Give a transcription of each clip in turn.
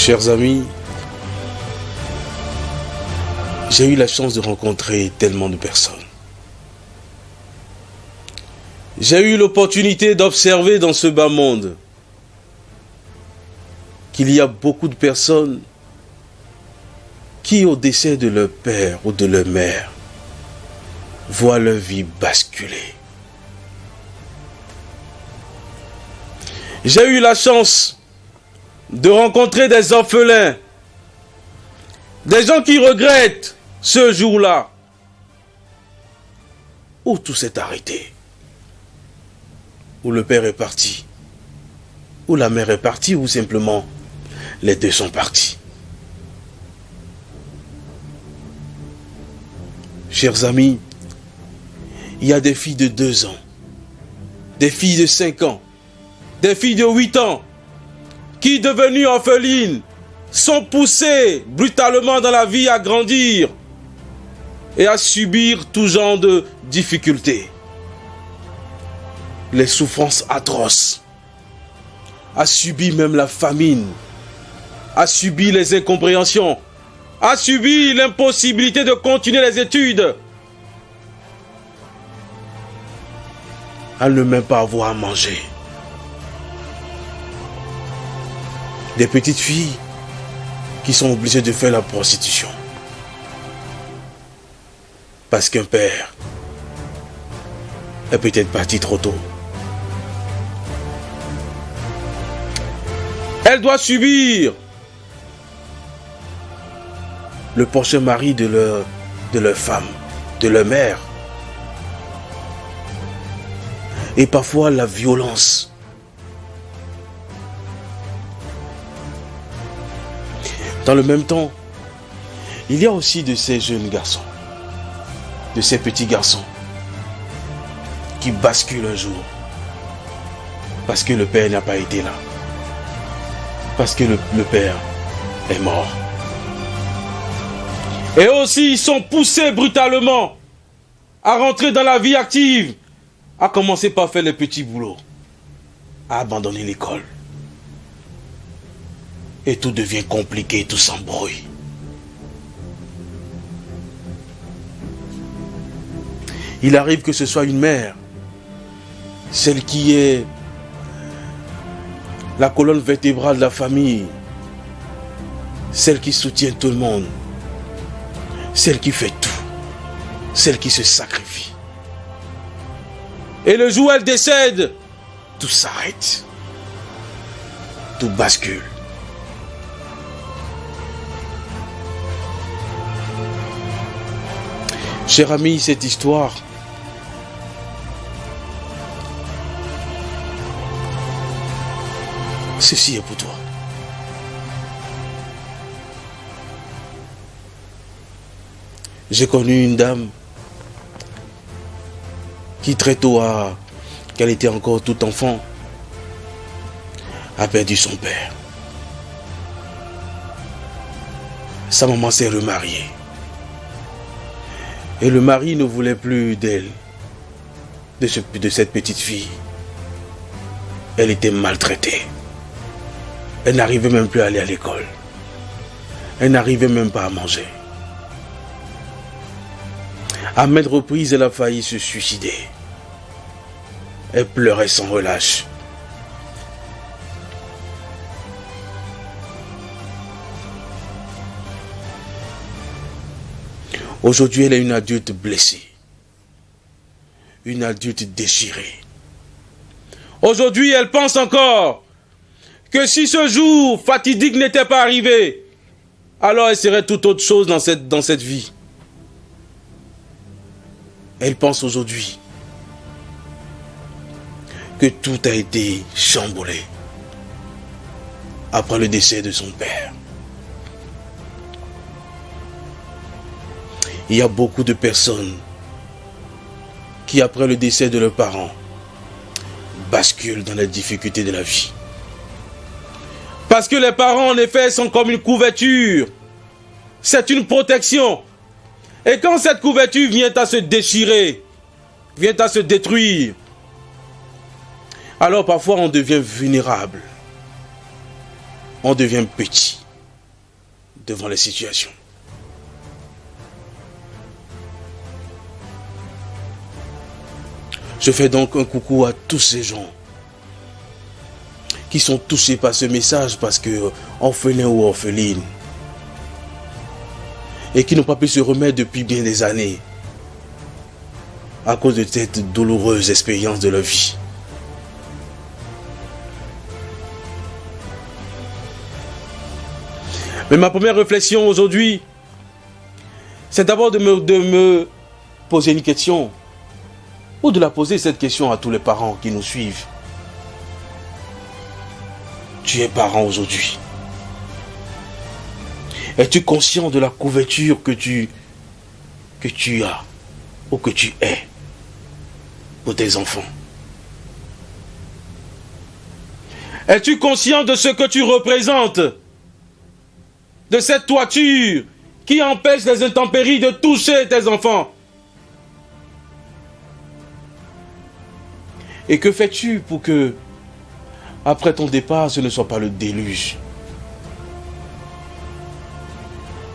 Chers amis, j'ai eu la chance de rencontrer tellement de personnes. J'ai eu l'opportunité d'observer dans ce bas monde qu'il y a beaucoup de personnes qui, au décès de leur père ou de leur mère, voient leur vie basculer. J'ai eu la chance de rencontrer des orphelins, des gens qui regrettent ce jour-là où tout s'est arrêté, où le père est parti, où la mère est partie, ou simplement les deux sont partis. Chers amis, il y a des filles de 2 ans, des filles de 5 ans, des filles de 8 ans, qui, devenues orphelines, sont poussées brutalement dans la vie à grandir et à subir tout genre de difficultés. Les souffrances atroces, à subir même la famine, à subir les incompréhensions, à subir l'impossibilité de continuer les études, à ne même pas avoir à manger. Des petites filles qui sont obligées de faire la prostitution parce qu'un père est peut-être parti trop tôt. Elle doit subir le prochain mari de leur femme, de leur mère. Et parfois la violence. Dans le même temps, il y a aussi de ces jeunes garçons, de ces petits garçons qui basculent un jour parce que le père n'a pas été là, parce que le père est mort. Et aussi, ils sont poussés brutalement à rentrer dans la vie active, à commencer par faire les petits boulots, à abandonner l'école. Et tout devient compliqué, tout s'embrouille. Il arrive que ce soit une mère, celle qui est la colonne vertébrale de la famille, celle qui soutient tout le monde, celle qui fait tout, celle qui se sacrifie. Et le jour où elle décède, tout s'arrête, tout bascule. Cher ami, cette histoire ceci est pour toi. J'ai connu une dame qui très tôt, qu'elle était encore tout enfant, a perdu son père. Sa maman s'est remariée. Et le mari ne voulait plus d'elle, de cette petite fille. Elle était maltraitée. Elle n'arrivait même plus à aller à l'école. Elle n'arrivait même pas à manger. À maintes reprises, elle a failli se suicider. Elle pleurait sans relâche. Aujourd'hui, elle est une adulte blessée. Une adulte déchirée. Aujourd'hui, elle pense encore que si ce jour fatidique n'était pas arrivé, alors elle serait tout autre chose dans cette vie. Elle pense aujourd'hui que tout a été chamboulé après le décès de son père. Il y a beaucoup de personnes qui, après le décès de leurs parents, basculent dans les difficultés de la vie. Parce que les parents, en effet, sont comme une couverture. C'est une protection. Et quand cette couverture vient à se déchirer, vient à se détruire, alors parfois on devient vulnérable. On devient petit. devant les situations. Je fais donc un coucou à tous ces gens qui sont touchés par ce message parce que orphelins ou orphelines et qui n'ont pas pu se remettre depuis bien des années à cause de cette douloureuse expérience de leur vie. Mais ma première réflexion aujourd'hui, c'est d'abord de me poser une question, ou de la poser cette question à tous les parents qui nous suivent. Tu es parent aujourd'hui. Es-tu conscient de la couverture que tu as ou que tu es pour tes enfants? Es-tu conscient de ce que tu représentes? De cette toiture qui empêche les intempéries de toucher tes enfants? Et que fais-tu pour que, après ton départ, ce ne soit pas le déluge?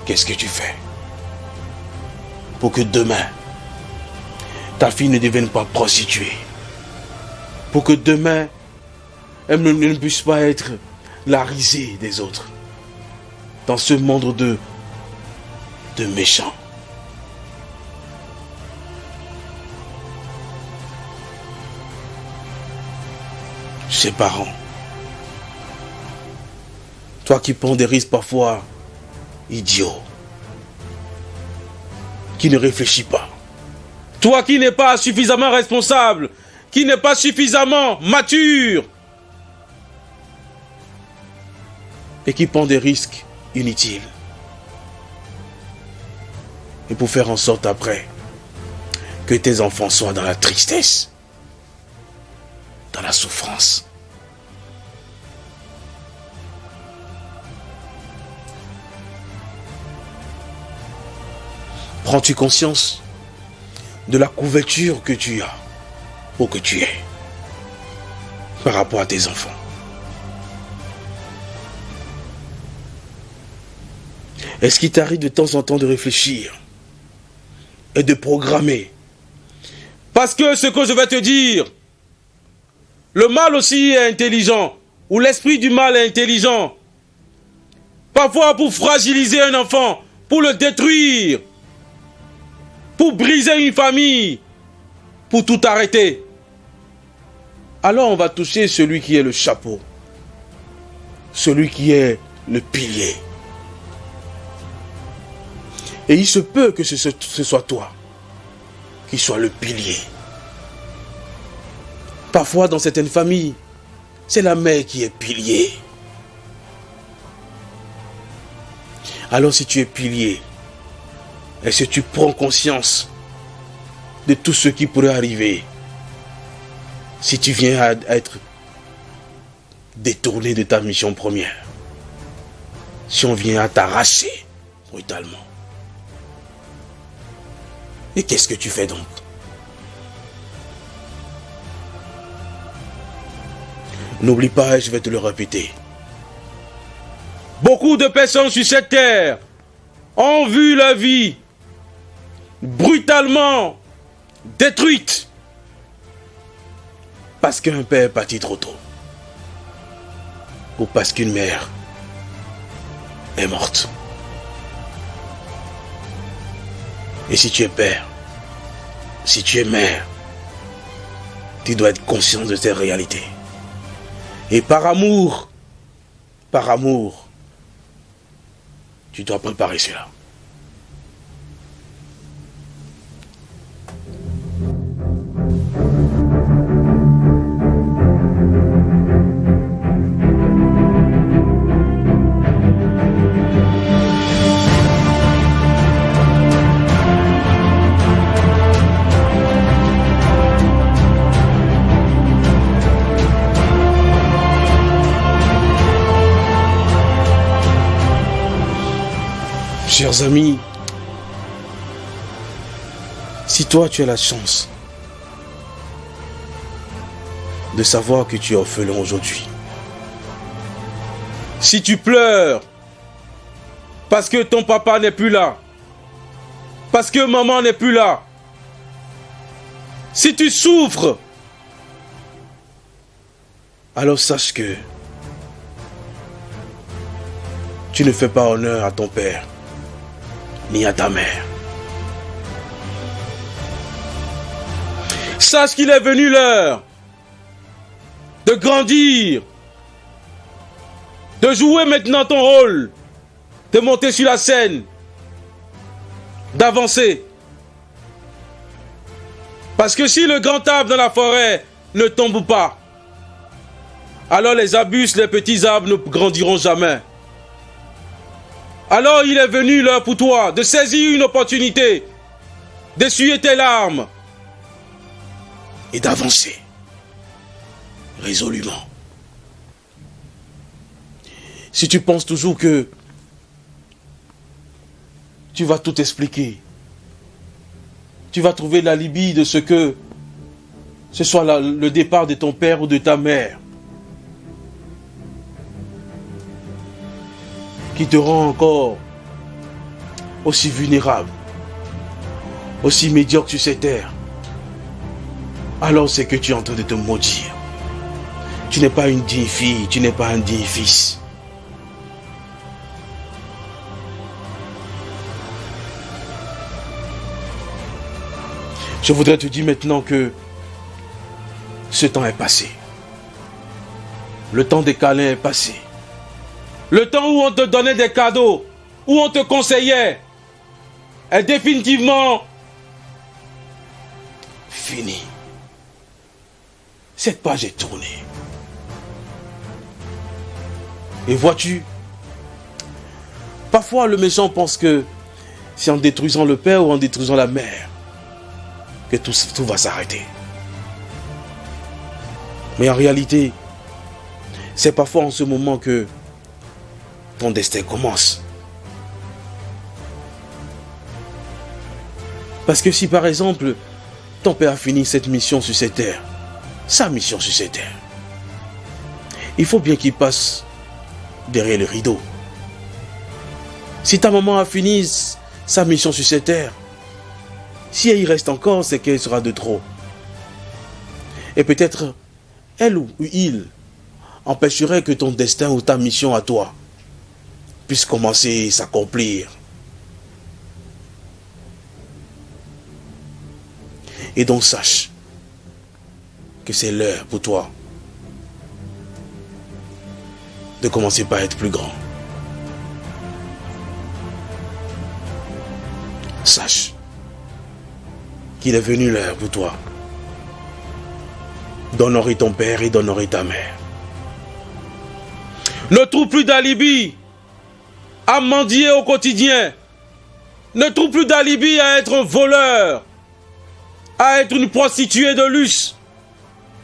Qu'est-ce que tu fais pour que demain, ta fille ne devienne pas prostituée? Pour que demain, elle ne puisse pas être la risée des autres dans ce monde de méchants. Chers parents, toi qui prends des risques parfois idiots, qui ne réfléchis pas, toi qui n'es pas suffisamment responsable, qui n'es pas suffisamment mature et qui prend des risques inutiles, et pour faire en sorte après que tes enfants soient dans la tristesse, dans la souffrance. Prends-tu conscience de la couverture que tu as ou que tu es par rapport à tes enfants? Est-ce qu'il t'arrive de temps en temps de réfléchir et de programmer? Parce que ce que je vais te dire, le mal aussi est intelligent, ou l'esprit du mal est intelligent. Parfois pour fragiliser un enfant, pour le détruire, pour briser une famille, pour tout arrêter. Alors on va toucher celui qui est le chapeau, celui qui est le pilier. Et il se peut que ce soit toi qui sois le pilier. Parfois, dans certaines familles, c'est la mère qui est pilier. Alors si tu es pilier, est-ce que tu prends conscience de tout ce qui pourrait arriver si tu viens à être détourné de ta mission première? Si on vient à t'arracher brutalement. Et qu'est-ce que tu fais donc? N'oublie pas, et je vais te le répéter. Beaucoup de personnes sur cette terre ont vu leur vie brutalement détruite parce qu'un père est parti trop tôt ou parce qu'une mère est morte. Et si tu es père, si tu es mère, tu dois être conscient de ces réalités. Et par amour, tu dois préparer cela. Chers amis, si toi tu as la chance de savoir que tu es orphelin aujourd'hui, si tu pleures Parce que ton papa n'est plus là. Parce que maman n'est plus là. Si tu souffres, alors sache que tu ne fais pas honneur à ton père, ni à ta mère. Sache qu'il est venu l'heure de grandir, de jouer maintenant ton rôle, de monter sur la scène, d'avancer. Parce que si le grand arbre dans la forêt ne tombe pas, alors les arbustes, les petits arbres ne grandiront jamais. Alors il est venu l'heure pour toi de saisir une opportunité, d'essuyer tes larmes et d'avancer résolument. Si tu penses toujours que tu vas tout expliquer, tu vas trouver l'alibi de ce que ce soit le départ de ton père ou de ta mère qui te rend encore aussi vulnérable, aussi médiocre sur cette terre, alors c'est que tu es en train de te maudire. Tu n'es pas une digne fille, tu n'es pas un digne fils. Je voudrais te dire maintenant que ce temps est passé. Le temps des câlins est passé. Le temps où on te donnait des cadeaux, où on te conseillait, est définitivement fini. Cette page est tournée. Et vois-tu, parfois le méchant pense que c'est en détruisant le père ou en détruisant la mère que tout va s'arrêter. Mais en réalité, c'est parfois en ce moment que ton destin commence. Parce que si par exemple, ton père a fini cette mission sur cette terre, sa mission sur cette terre, il faut bien qu'il passe derrière le rideau. Si ta maman a fini sa mission sur cette terre, si elle y reste encore, c'est qu'elle sera de trop. Et peut-être, elle ou il empêcherait que ton destin ou ta mission à toi puisse commencer à s'accomplir. Et donc sache que c'est l'heure pour toi de commencer par être plus grand. Sache qu'il est venu l'heure pour toi d'honorer ton père et d'honorer ta mère. Ne trouve plus d'alibi à mendier au quotidien. Ne trouve plus d'alibi à être un voleur, à être une prostituée de luxe,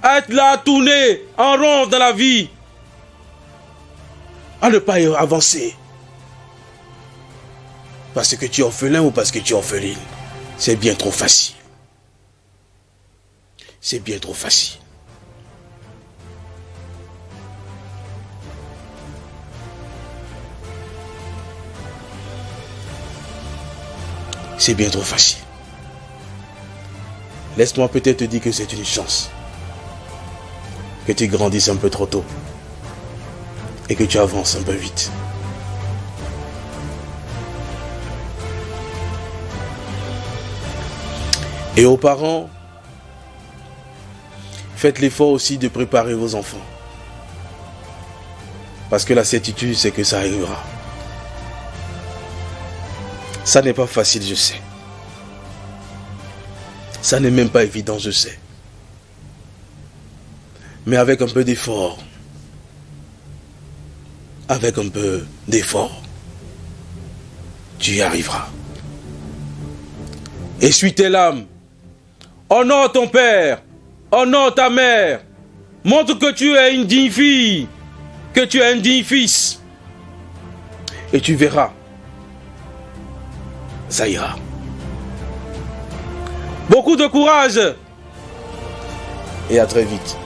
à être là à tourner en rond dans la vie, à ne pas avancer. Parce que tu es orphelin ou parce que tu es orpheline. C'est bien trop facile. C'est bien trop facile. C'est bien trop facile. Laisse-moi peut-être te dire que c'est une chance. Que tu grandisses un peu trop tôt. Et que tu avances un peu vite. Et aux parents, faites l'effort aussi de préparer vos enfants. Parce que la certitude, c'est que ça arrivera. Ça n'est pas facile, je sais. Ça n'est même pas évident, je sais. Mais avec un peu d'effort, tu y arriveras. Essuie tes larmes. Honore ton père. Honore ta mère. Montre que tu es une digne fille. Que tu es un digne fils. Et tu verras. Ça ira. Beaucoup de courage. Et à très vite.